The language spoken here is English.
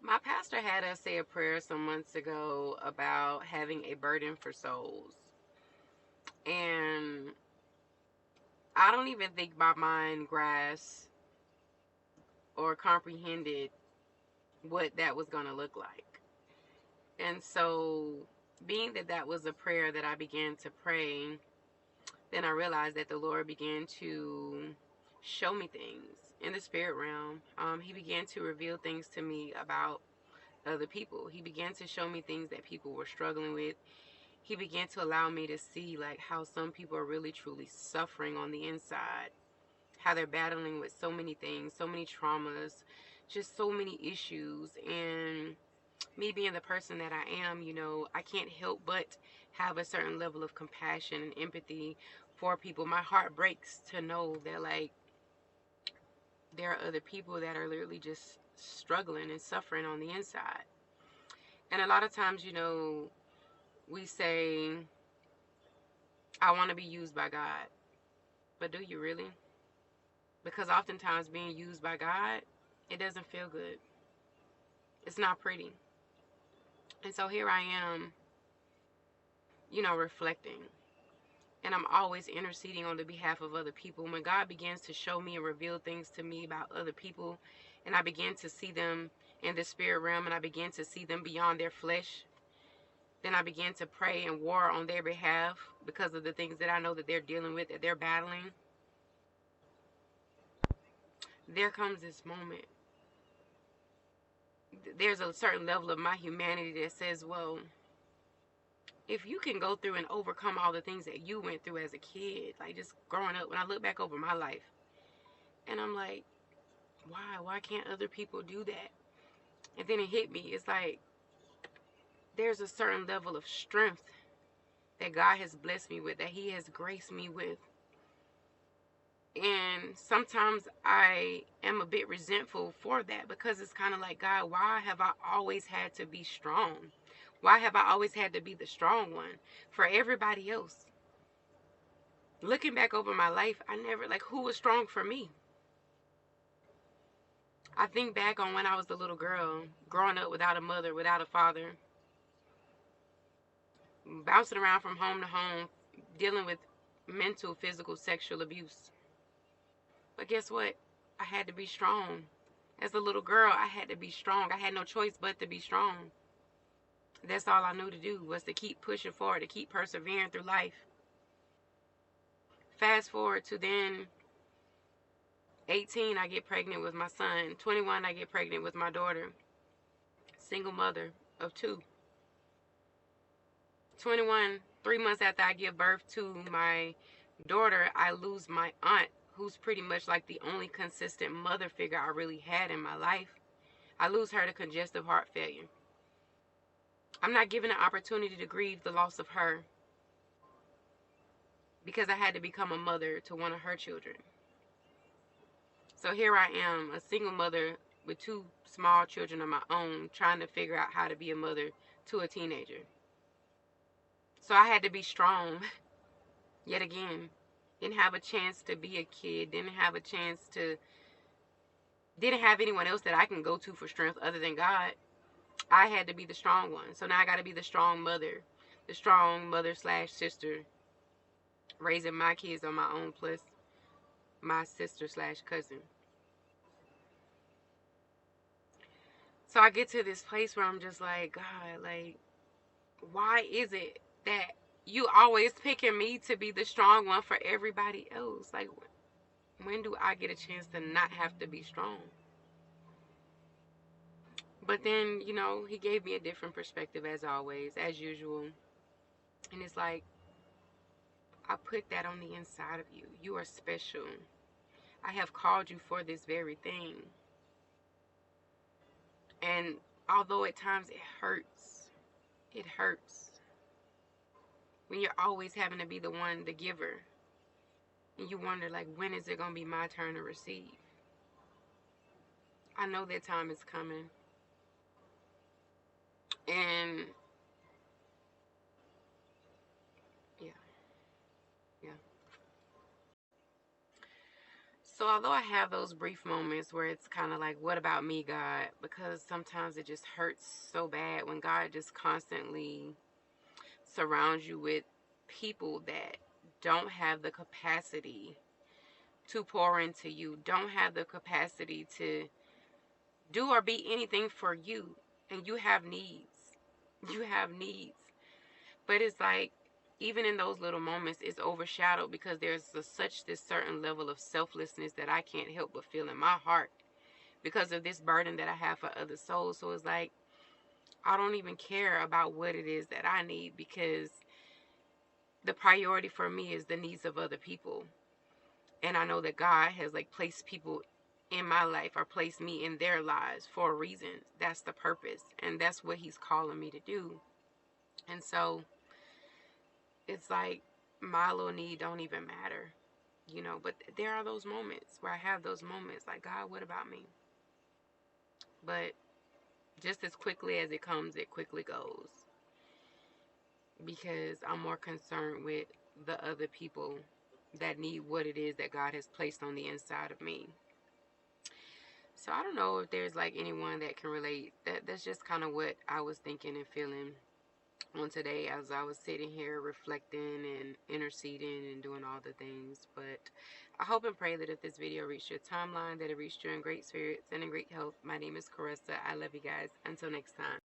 My pastor had us say a prayer some months ago about having a burden for souls. And I don't even think my mind grasped or comprehended what that was going to look like. And so, being that that was a prayer that I began to pray, then I realized that the Lord began to show me things in the spirit realm. He began to reveal things to me about other people. He began to show me things that people were struggling with. He began to allow me to see like how some people are really truly suffering on the inside, how they're battling with so many things, so many traumas, just so many issues. And me being the person that I am, I can't help but have a certain level of compassion and empathy for people. My heart breaks to know that like there are other people that are literally just struggling and suffering on the inside. And a lot of times, we say, I want to be used by God. But do you really? Because oftentimes being used by God, it doesn't feel good. It's not pretty. And so here I am, reflecting. And I'm always interceding on the behalf of other people. When God begins to show me and reveal things to me about other people, and I begin to see them in the spirit realm, and I begin to see them beyond their flesh, then I begin to pray and war on their behalf because of the things that I know that they're dealing with, that they're battling. There comes this moment. There's a certain level of my humanity that says, well, if you can go through and overcome all the things that you went through as a kid, like just growing up, when I look back over my life, and I'm like, why? Why can't other people do that? And then it hit me. It's like there's a certain level of strength that God has blessed me with, that He has graced me with. And sometimes I am a bit resentful for that because it's kind of like, God, why have I always had to be strong? Why have I always had to be the strong one for everybody else? Looking back over my life, I never, like, who was strong for me? I think back on when I was a little girl, growing up without a mother, without a father, bouncing around from home to home, dealing with mental, physical, sexual abuse. But guess what? I had to be strong. As a little girl, I had to be strong. I had no choice but to be strong. That's all I knew to do, was to keep pushing forward, to keep persevering through life. Fast forward to then 18, I get pregnant with my son. 21, I get pregnant with my daughter. Single mother of two. 21, 3 months after I give birth to my daughter, I lose my aunt, who's pretty much like the only consistent mother figure I really had in my life. I lose her to congestive heart failure. I'm not given an opportunity to grieve the loss of her because I had to become a mother to one of her children. So here I am, a single mother with two small children of my own, trying to figure out how to be a mother to a teenager. So I had to be strong yet again. Didn't have a chance to be a kid, didn't have anyone else that I can go to for strength other than God. I had to be the strong one. So now I got to be the strong mother slash sister, raising my kids on my own, plus my sister slash cousin. So I get to this place where I'm just like, God, like, why is it that you always picking me to be the strong one for everybody else? Like, when do I get a chance to not have to be strong? But then, he gave me a different perspective as always, as usual. And it's like, I put that on the inside of you. You are special. I have called you for this very thing. And although at times it hurts when you're always having to be the one, the giver. And you wonder, like, when is it going to be my turn to receive? I know that time is coming. And yeah. So although I have those brief moments where it's kind of like, what about me, God? Because sometimes it just hurts so bad when God just constantly surrounds you with people that don't have the capacity to pour into you, don't have the capacity to do or be anything for you. And you have needs. You have needs. But it's like, even in those little moments, it's overshadowed because there's such this certain level of selflessness that I can't help but feel in my heart because of this burden that I have for other souls. So it's like, I don't even care about what it is that I need, because the priority for me is the needs of other people. And I know that God has like placed people in my life, or placed me in their lives for a reason. That's the purpose, and that's what he's calling me to do. And so it's like, my little need don't even matter, but there are those moments where I have those moments like, God, what about me? But just as quickly as it comes, it quickly goes, because I'm more concerned with the other people that need what it is that God has placed on the inside of me. So I don't know if there's like anyone that can relate. That's just kind of what I was thinking and feeling on today as I was sitting here reflecting and interceding and doing all the things. But I hope and pray that if this video reached your timeline, that it reached you in great spirits and in great health. My name is Caressa. I love you guys. Until next time.